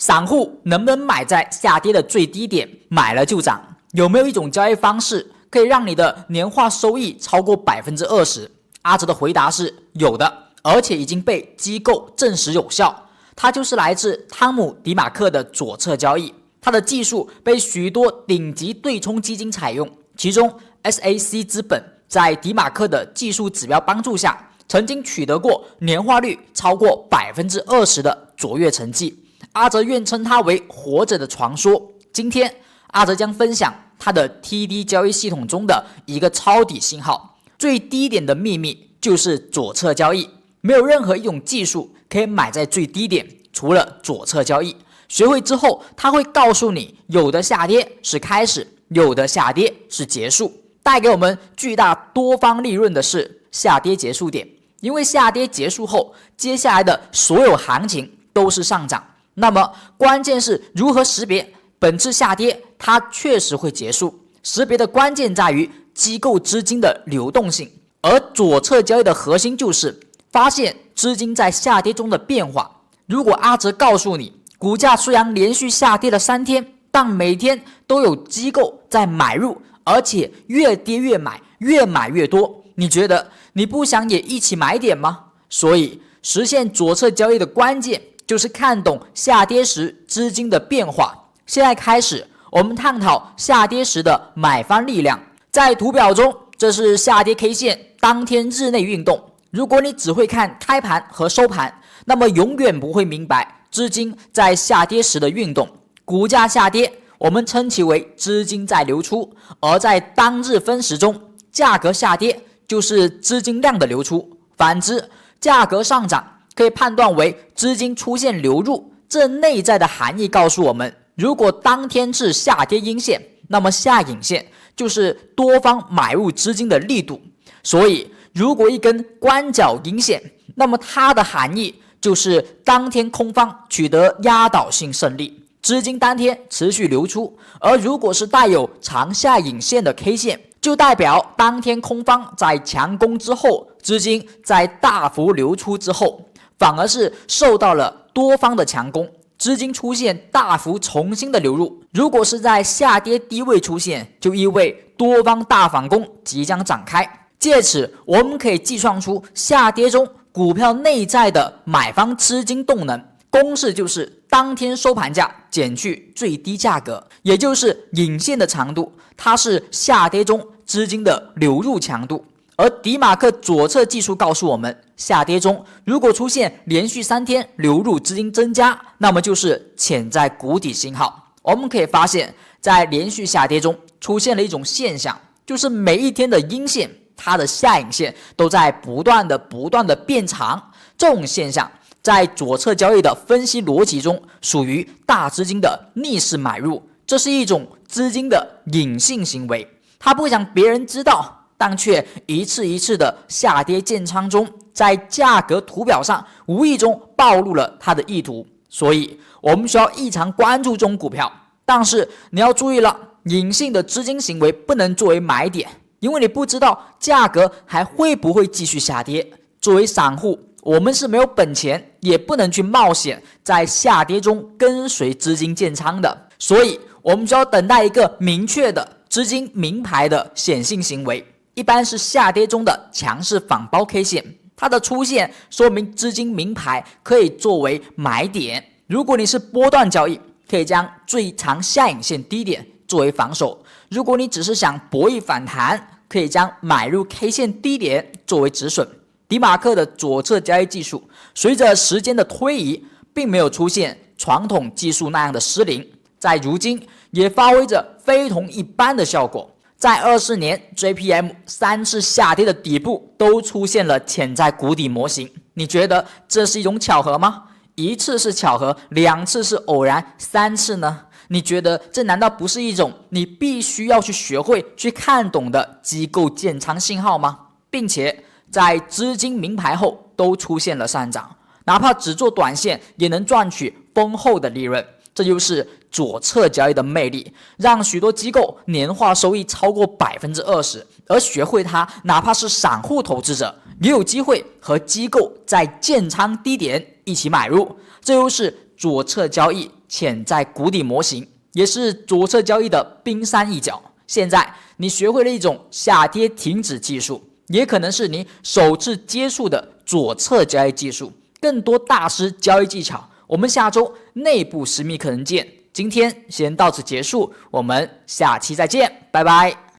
散户能不能买在下跌的最低点，买了就涨？有没有一种交易方式可以让你的年化收益超过 20%？ 阿哲的回答是有的，而且已经被机构证实有效。它就是来自汤姆·迪马克的左侧交易，它的技术被许多顶级对冲基金采用，其中 SAC 资本在迪马克的技术指标帮助下，曾经取得过年化率超过 20% 的卓越成绩。阿哲愿称它为活着的传说。今天阿哲将分享他的 TD 交易系统中的一个抄底信号，最低点的秘密就是左侧交易，没有任何一种技术可以买在最低点，除了左侧交易。学会之后，他会告诉你，有的下跌是开始，有的下跌是结束。带给我们巨大多方利润的是下跌结束点，因为下跌结束后，接下来的所有行情都是上涨。那么关键是如何识别本次下跌它确实会结束，识别的关键在于机构资金的流动性，而左侧交易的核心就是发现资金在下跌中的变化。如果阿哲告诉你，股价虽然连续下跌了3天，但每天都有机构在买入，而且越跌越买，越买越多，你觉得你不想也一起买点吗？所以实现左侧交易的关键就是看懂下跌时资金的变化。现在开始，我们探讨下跌时的买方力量。在图表中，这是下跌 K 线当天日内运动。如果你只会看开盘和收盘，那么永远不会明白资金在下跌时的运动。股价下跌，我们称其为资金在流出，而在当日分时中，价格下跌就是资金量的流出。反之，价格上涨可以判断为资金出现流入。这内在的含义告诉我们，如果当天是下跌阴线，那么下影线就是多方买入资金的力度。所以如果一根关脚阴线，那么它的含义就是当天空方取得压倒性胜利，资金当天持续流出。而如果是带有长下影线的 K 线，就代表当天空方在强攻之后，资金在大幅流出之后，反而是受到了多方的强攻，资金出现大幅重新的流入。如果是在下跌低位出现，就意味多方大反攻即将展开。借此我们可以计算出下跌中股票内在的买方资金动能，公式就是当天收盘价减去最低价格，也就是影线的长度，它是下跌中资金的流入强度。而迪马克左侧技术告诉我们，下跌中如果出现连续3天流入资金增加，那么就是潜在谷底信号。我们可以发现，在连续下跌中出现了一种现象，就是每一天的阴线，它的下影线都在不断的变长。这种现象在左侧交易的分析逻辑中属于大资金的逆势买入，这是一种资金的隐性行为，它不想别人知道，但却一次一次的下跌建仓中，在价格图表上无意中暴露了它的意图。所以我们需要异常关注这种股票，但是你要注意了，隐性的资金行为不能作为买点，因为你不知道价格还会不会继续下跌。作为散户，我们是没有本钱，也不能去冒险在下跌中跟随资金建仓的，所以我们需要等待一个明确的资金明牌的显性行为，一般是下跌中的强势反包 K 线，它的出现说明资金明牌可以作为买点。如果你是波段交易，可以将最长下影线低点作为防守；如果你只是想博弈反弹，可以将买入 K 线低点作为止损。迪马克的左侧交易技术随着时间的推移，并没有出现传统技术那样的失灵，在如今也发挥着非同一般的效果。在24年 JPM 3次下跌的底部都出现了潜在谷底模型，你觉得这是一种巧合吗？一次是巧合，2次是偶然，3次呢？你觉得这难道不是一种你必须要去学会去看懂的机构建仓信号吗？并且在资金明牌后都出现了上涨，哪怕只做短线也能赚取丰厚的利润。这就是左侧交易的魅力，让许多机构年化收益超过 20%， 而学会它，哪怕是散户投资者也有机会和机构在建仓低点一起买入。这就是左侧交易潜在谷底模型，也是左侧交易的冰山一角。现在你学会了一种下跌停止技术，也可能是你首次接触的左侧交易技术。更多大师交易技巧，我们下周内部实密课程见。今天先到此结束，我们下期再见，拜拜。